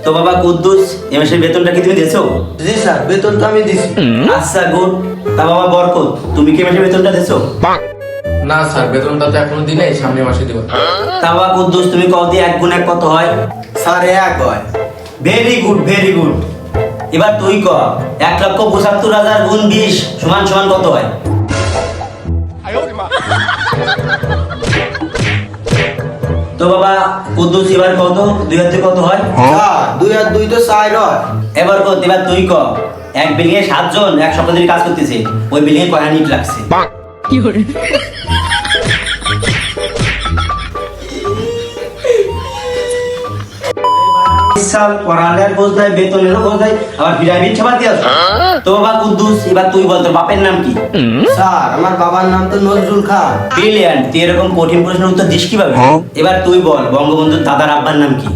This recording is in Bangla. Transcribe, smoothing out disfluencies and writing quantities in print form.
তো বাবা কুদ্দুস এ মাসের বেতনটা কি তুমি দিয়েছো? জি স্যার, বেতন তো আমি দিছি। আচ্ছা গুড। তা বাবা বরকত তুমি কি এ মাসের বেতনটা দিয়েছো? না স্যার, বেতনটা তো এখনো দিই নাই, সামনের মাসে দিব। তা বাবা কুদ্দুস তুমি কও দিয়ে 1 গুণ 1 কত হয়? স্যার এক হয়। Very good very good. এবার তুই ক 1,75,000 গুণ 20 সমান সমান কত হয়? তো বাবা কুদ্দুস এবার কত 2 হাতে কত হয়? স্যার 2 আর 2 তো 4 হয়। এবার কত এবার তুই ক এক বিল্ডিং এ 7 জন এক সপ্তাহ ধরে কাজ করতেছে, ওই বিল্ডিং এ কয়টা নিট লাগছে? সাল পড়ালের বোঝ নাই, বেতনেরও বোঝ নাই, আবার পিরামিড ছাপাতে আছে। তো বাবা কুদ্দুস এবার তুই বল তোর বাপের নাম কি? স্যার আমার বাবার নাম তো নজরুল খান। ব্রিলিয়ান্ট। তুই এরকম কঠিন প্রশ্নের উত্তর দিস কিভাবে? এবার তুই বল বঙ্গবন্ধুর দাদার আব্বার নাম কি?